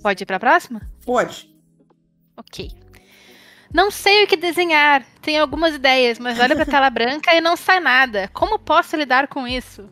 Pode ir pra próxima? Pode. Ok. Não sei o que desenhar. Tenho algumas ideias, mas olho pra tela branca e não sai nada. Como posso lidar com isso?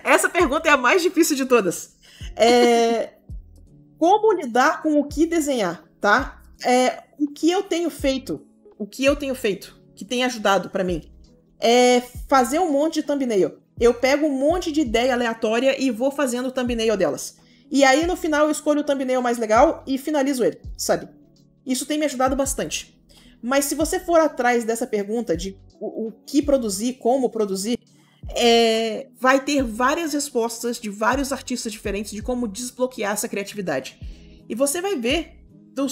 Essa pergunta é a mais difícil de todas. Como lidar com o que desenhar, tá? O que eu tenho feito, que tem ajudado pra mim, é fazer um monte de thumbnail. Eu pego um monte de ideia aleatória e vou fazendo o thumbnail delas. E aí, no final, eu escolho o thumbnail mais legal e finalizo ele, sabe? Isso tem me ajudado bastante. Mas se você for atrás dessa pergunta de o que produzir, como produzir, vai ter várias respostas de vários artistas diferentes de como desbloquear essa criatividade. E você vai ver,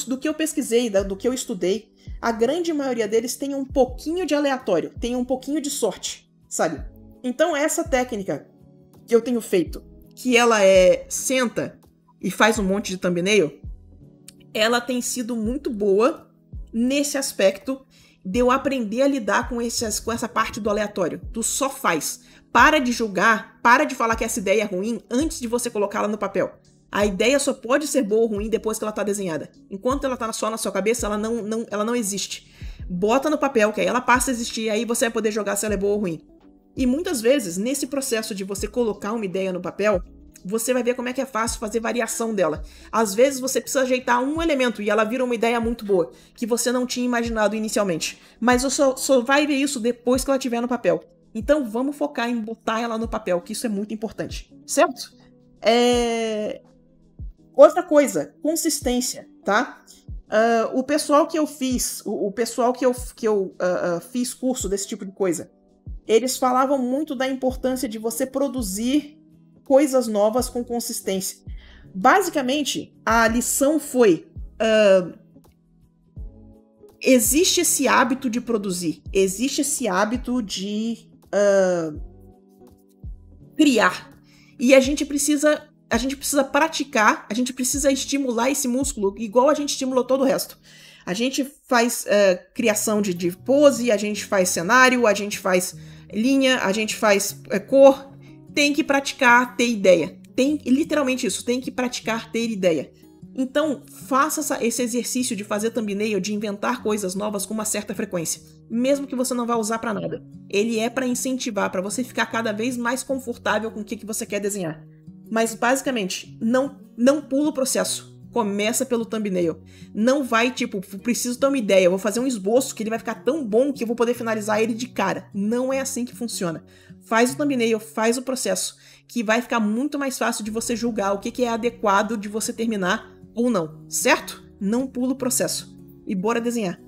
do que eu pesquisei, do que eu estudei, a grande maioria deles tem um pouquinho de aleatório, tem um pouquinho de sorte, sabe? Então essa técnica que eu tenho feito, que ela senta e faz um monte de thumbnail, ela tem sido muito boa nesse aspecto de eu aprender a lidar com essa parte do aleatório, do só faz. Para de julgar, para de falar que essa ideia é ruim antes de você colocá-la no papel. A ideia só pode ser boa ou ruim depois que ela tá desenhada. Enquanto ela tá só na sua cabeça, ela não existe. Bota no papel, que aí ela passa a existir, aí você vai poder jogar se ela é boa ou ruim. E muitas vezes, nesse processo de você colocar uma ideia no papel, você vai ver como é que é fácil fazer variação dela. Às vezes você precisa ajeitar um elemento e ela vira uma ideia muito boa, que você não tinha imaginado inicialmente. Mas você só vai ver isso depois que ela estiver no papel. Então vamos focar em botar ela no papel, que isso é muito importante. Certo? Outra coisa, consistência, tá? O pessoal que eu fiz, o pessoal que eu fiz curso desse tipo de coisa, eles falavam muito da importância de você produzir coisas novas com consistência. Basicamente, a lição foi: existe esse hábito de produzir, existe esse hábito de criar. E a gente precisa praticar, a gente precisa estimular esse músculo igual a gente estimulou todo o resto. A gente faz criação de pose, a gente faz cenário, a gente faz linha, a gente faz cor. Tem que praticar ter ideia. Literalmente isso, tem que praticar ter ideia. Então, faça esse exercício de fazer thumbnail, de inventar coisas novas com uma certa frequência. Mesmo que você não vá usar pra nada. Ele é pra incentivar, pra você ficar cada vez mais confortável com o que você quer desenhar. Mas, basicamente, não pula o processo. Começa pelo thumbnail. Não vai, preciso ter uma ideia, eu vou fazer um esboço que ele vai ficar tão bom que eu vou poder finalizar ele de cara. Não é assim que funciona. Faz o thumbnail, faz o processo, que vai ficar muito mais fácil de você julgar o que é adequado de você terminar ou não, certo? Não pula o processo. E bora desenhar.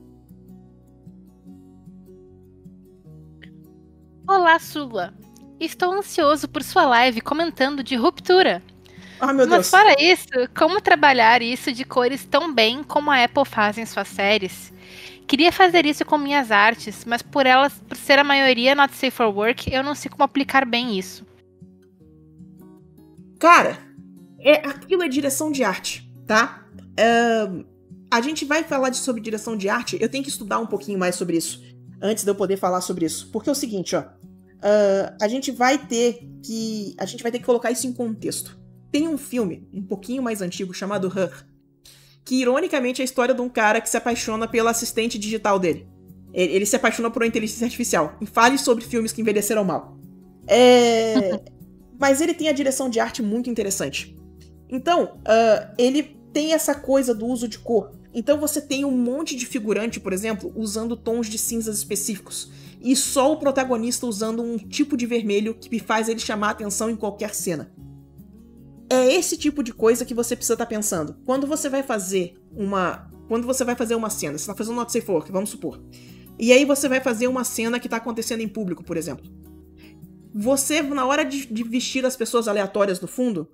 Olá, Sula. Estou ansioso por sua live comentando de ruptura. Ah, meu Deus. Mas fora isso, como trabalhar isso de cores tão bem como a Apple faz em suas séries? Queria fazer isso com minhas artes, mas por ser a maioria not safe for work, eu não sei como aplicar bem isso. Cara, aquilo é direção de arte, tá? A gente vai falar sobre direção de arte, eu tenho que estudar um pouquinho mais sobre isso, antes de eu poder falar sobre isso. Porque é o seguinte, ó. A gente vai ter que colocar isso em contexto. Tem um filme, um pouquinho mais antigo, chamado Her, que ironicamente é a história de um cara que se apaixona pela assistente digital dele. Ele se apaixona por uma inteligência artificial. E fale sobre filmes que envelheceram mal. Mas ele tem a direção de arte muito interessante. Então, ele tem essa coisa do uso de cor. Então você tem um monte de figurante, por exemplo, usando tons de cinzas específicos. E só o protagonista usando um tipo de vermelho que faz ele chamar a atenção em qualquer cena. É esse tipo de coisa que você precisa estar pensando. Quando você vai fazer uma cena, você está fazendo um not safe for work, vamos supor. E aí você vai fazer uma cena que está acontecendo em público, por exemplo. Você, na hora de vestir as pessoas aleatórias no fundo,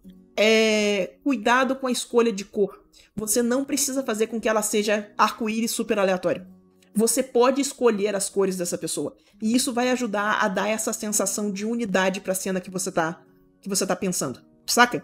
cuidado com a escolha de cor. Você não precisa fazer com que ela seja arco-íris super aleatório. Você pode escolher as cores dessa pessoa. E isso vai ajudar a dar essa sensação de unidade para a cena que você tá pensando. Saca?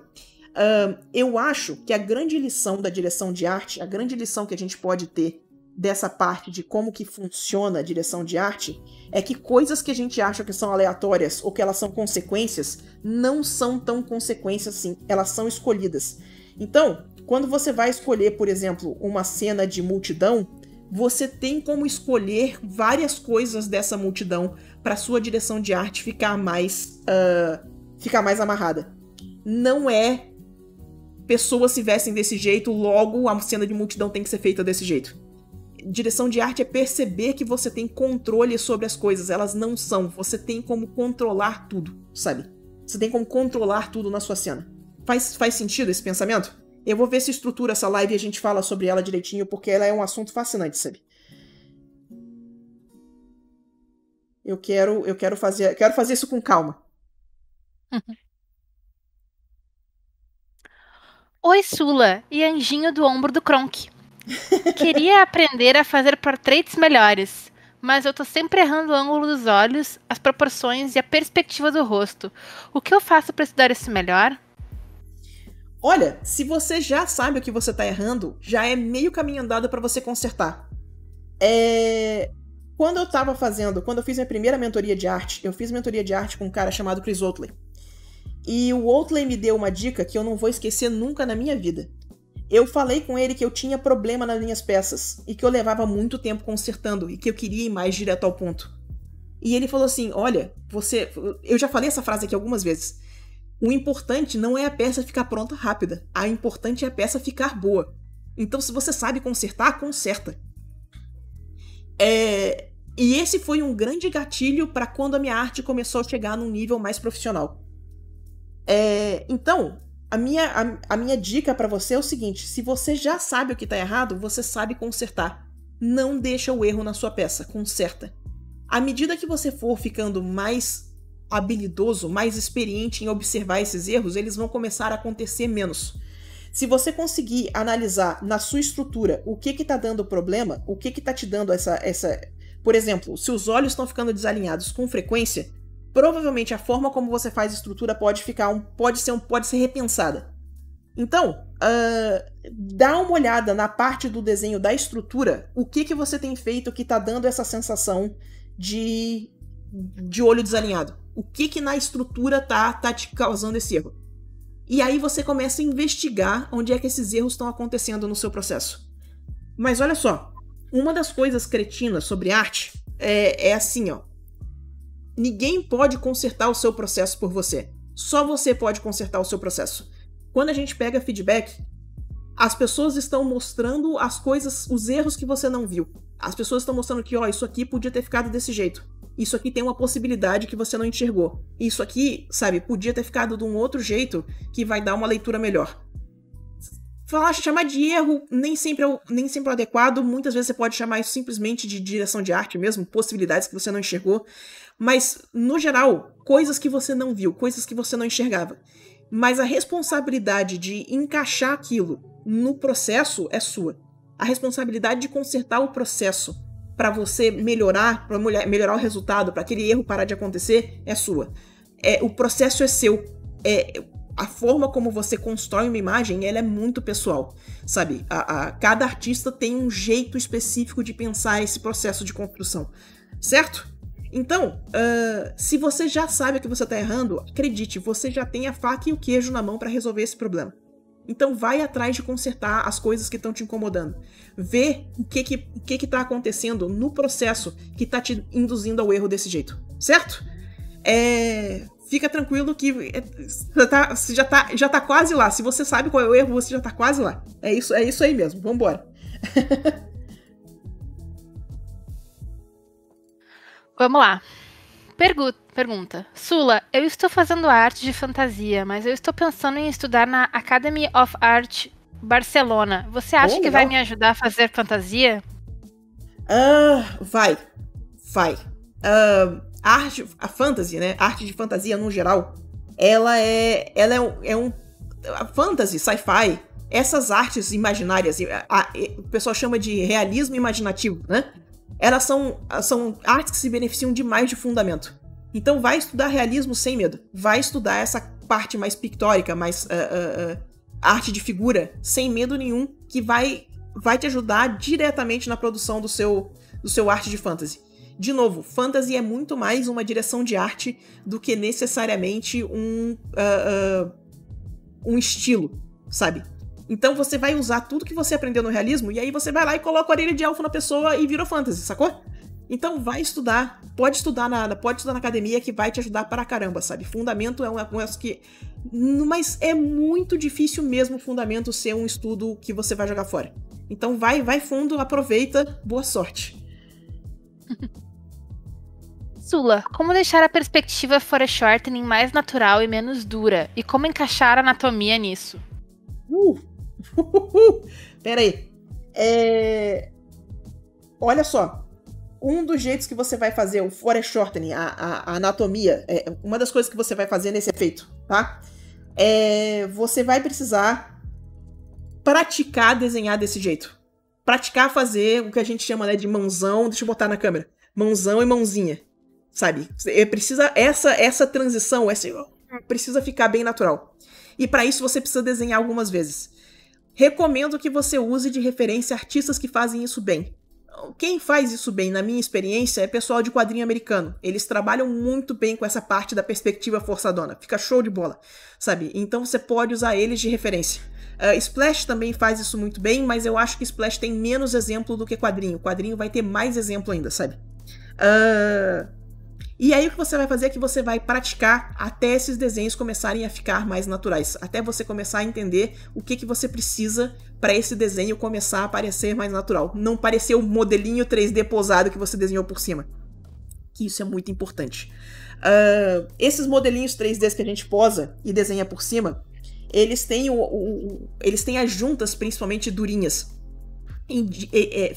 Eu acho que a grande lição da direção de arte, a grande lição que a gente pode ter dessa parte de como que funciona a direção de arte, é que coisas que a gente acha que são aleatórias ou que elas são consequências, não são tão consequências assim, elas são escolhidas. Então, quando você vai escolher, por exemplo, uma cena de multidão, você tem como escolher várias coisas dessa multidão para sua direção de arte ficar mais amarrada. Não é pessoas se vestem desse jeito, logo a cena de multidão tem que ser feita desse jeito. Direção de arte é perceber que você tem controle sobre as coisas, elas não são. Você tem como controlar tudo, sabe? Você tem como controlar tudo na sua cena. Faz sentido esse pensamento? Eu vou ver se estrutura essa live e a gente fala sobre ela direitinho, porque ela é um assunto fascinante, sabe? Eu quero fazer isso com calma. Oi, Sula e anjinho do ombro do Kronk. Queria aprender a fazer portraits melhores, mas eu tô sempre errando o ângulo dos olhos, as proporções e a perspectiva do rosto. O que eu faço para estudar isso melhor? Olha, se você já sabe o que você tá errando, já é meio caminho andado para você consertar. Quando eu fiz minha primeira mentoria de arte, eu fiz mentoria de arte com um cara chamado Chris Oatley. E o Oatley me deu uma dica que eu não vou esquecer nunca na minha vida. Eu falei com ele que eu tinha problema nas minhas peças e que eu levava muito tempo consertando e que eu queria ir mais direto ao ponto. E ele falou assim, olha, eu já falei essa frase aqui algumas vezes. O importante não é a peça ficar pronta rápida. O importante é a peça ficar boa. Então, se você sabe consertar, conserta. E esse foi um grande gatilho para quando a minha arte começou a chegar num nível mais profissional. Então, a minha dica para você é o seguinte: se você já sabe o que tá errado, você sabe consertar. Não deixa o erro na sua peça, conserta. À medida que você for ficando mais habilidoso, mais experiente em observar esses erros, eles vão começar a acontecer menos. Se você conseguir analisar na sua estrutura o que tá dando problema, o que tá te dando essa... Por exemplo, se os olhos estão ficando desalinhados com frequência, provavelmente a forma como você faz a estrutura pode ser repensada. Então, dá uma olhada na parte do desenho da estrutura, o que você tem feito que tá dando essa sensação de olho desalinhado. O que na estrutura tá te causando esse erro. E aí você começa a investigar onde é que esses erros estão acontecendo no seu processo. Mas olha só, uma das coisas cretinas sobre arte é assim, ó. Ninguém pode consertar o seu processo por você. Só você pode consertar o seu processo. Quando a gente pega feedback, as pessoas estão mostrando as coisas, os erros que você não viu. As pessoas estão mostrando que, ó, isso aqui podia ter ficado desse jeito. Isso aqui tem uma possibilidade que você não enxergou. Isso aqui, sabe, podia ter ficado de um outro jeito que vai dar uma leitura melhor. Chamar de erro nem sempre é adequado. Muitas vezes você pode chamar isso simplesmente de direção de arte mesmo, possibilidades que você não enxergou. Mas, no geral, coisas que você não viu, coisas que você não enxergava. Mas a responsabilidade de encaixar aquilo no processo é sua. A responsabilidade de consertar o processo para você melhorar o resultado, para aquele erro parar de acontecer, é sua. O processo é seu. A forma como você constrói uma imagem, ela é muito pessoal, sabe? Cada artista tem um jeito específico de pensar esse processo de construção, certo? Então, se você já sabe que você tá errando, acredite, você já tem a faca e o queijo na mão para resolver esse problema. Então vai atrás de consertar as coisas que estão te incomodando. Vê o que tá acontecendo no processo que tá te induzindo ao erro desse jeito, certo? Fica tranquilo que você já tá quase lá. Se você sabe qual é o erro, você já tá quase lá. É isso aí mesmo, vambora. Vamos lá. Pergunta. Sula, eu estou fazendo arte de fantasia, mas eu estou pensando em estudar na Academy of Art Barcelona. Você acha que vai me ajudar a fazer fantasia? Vai. A fantasy, né? A arte de fantasia no geral, ela é a fantasy, sci-fi, essas artes imaginárias, o pessoal chama de realismo imaginativo, né? Elas são artes que se beneficiam demais de fundamento. Então vai estudar realismo sem medo. Vai estudar essa parte mais pictórica, mais arte de figura, sem medo nenhum, que vai te ajudar diretamente na produção do seu arte de fantasy. De novo, fantasy é muito mais uma direção de arte do que necessariamente um estilo, sabe? Então você vai usar tudo que você aprendeu no realismo e aí você vai lá e coloca a orelha de elfo na pessoa e vira fantasy, sacou? Então vai estudar, pode estudar na academia que vai te ajudar para caramba, sabe? Fundamento é uma coisa que... Mas é muito difícil mesmo o fundamento ser um estudo que você vai jogar fora. Então vai fundo, aproveita, boa sorte. Sula, como deixar a perspectiva foreshortening mais natural e menos dura? E como encaixar a anatomia nisso? Pera aí. Olha só. Um dos jeitos que você vai fazer o foreshortening, a anatomia, uma das coisas que você vai fazer nesse efeito, tá? Você vai precisar praticar desenhar desse jeito. Praticar fazer o que a gente chama, né, de mãozão. Deixa eu botar na câmera. Mãozão e mãozinha. Sabe? Precisa essa transição, precisa ficar bem natural. E para isso você precisa desenhar algumas vezes. Recomendo que você use de referência artistas que fazem isso bem. Quem faz isso bem, na minha experiência, é pessoal de quadrinho americano. Eles trabalham muito bem com essa parte da perspectiva forçadona. Fica show de bola, sabe? Então você pode usar eles de referência. Splash também faz isso muito bem, mas eu acho que Splash tem menos exemplo do que quadrinho. Quadrinho vai ter mais exemplo ainda, sabe? E aí o que você vai fazer é que você vai praticar até esses desenhos começarem a ficar mais naturais. Até você começar a entender o que você precisa para esse desenho começar a parecer mais natural. Não parecer o modelinho 3D posado que você desenhou por cima. Que isso é muito importante. Esses modelinhos 3D que a gente posa e desenha por cima, eles têm as juntas principalmente durinhas.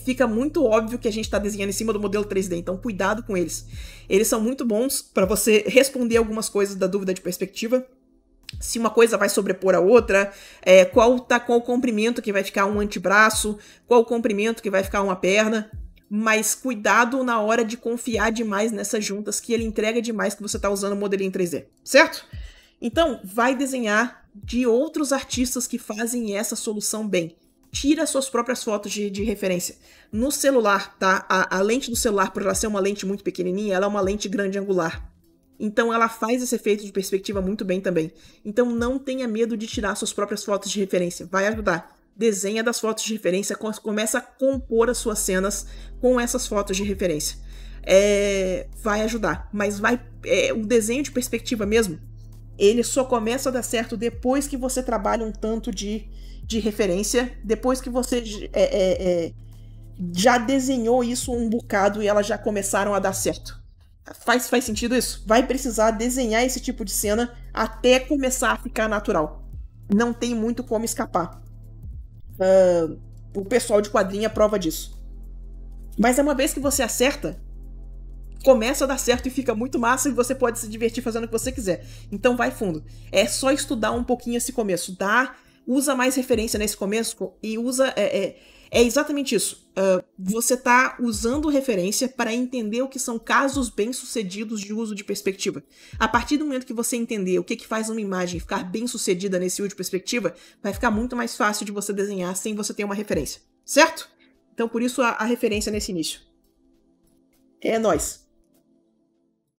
Fica muito óbvio que a gente está desenhando em cima do modelo 3D, então cuidado com eles. Eles são muito bons para você responder algumas coisas da dúvida de perspectiva. Se uma coisa vai sobrepor a outra, qual o comprimento que vai ficar um antebraço, qual o comprimento que vai ficar uma perna. Mas cuidado na hora de confiar demais nessas juntas, que ele entrega demais que você está usando o modelinho 3D, certo? Então, vai desenhar de outros artistas que fazem essa solução bem. Tira suas próprias fotos de referência. No celular, tá? A lente do celular, por ela ser uma lente muito pequenininha, ela é uma lente grande angular. Então ela faz esse efeito de perspectiva muito bem também. Então não tenha medo de tirar suas próprias fotos de referência. Vai ajudar. Desenha das fotos de referência, começa a compor as suas cenas com essas fotos de referência. Vai ajudar. Mas o desenho de perspectiva mesmo, ele só começa a dar certo depois que você trabalha um tanto de referência, depois que você já desenhou isso um bocado e elas já começaram a dar certo. Faz sentido isso? Vai precisar desenhar esse tipo de cena até começar a ficar natural. Não tem muito como escapar. O pessoal de quadrinho é prova disso. Mas uma vez que você acerta, começa a dar certo e fica muito massa e você pode se divertir fazendo o que você quiser. Então vai fundo. É só estudar um pouquinho esse começo. Usa mais referência nesse começo e usa... É exatamente isso. Você está usando referência para entender o que são casos bem-sucedidos de uso de perspectiva. A partir do momento que você entender o que faz uma imagem ficar bem-sucedida nesse uso de perspectiva, vai ficar muito mais fácil de você desenhar sem você ter uma referência. Certo? Então, por isso, a referência nesse início. É nóis.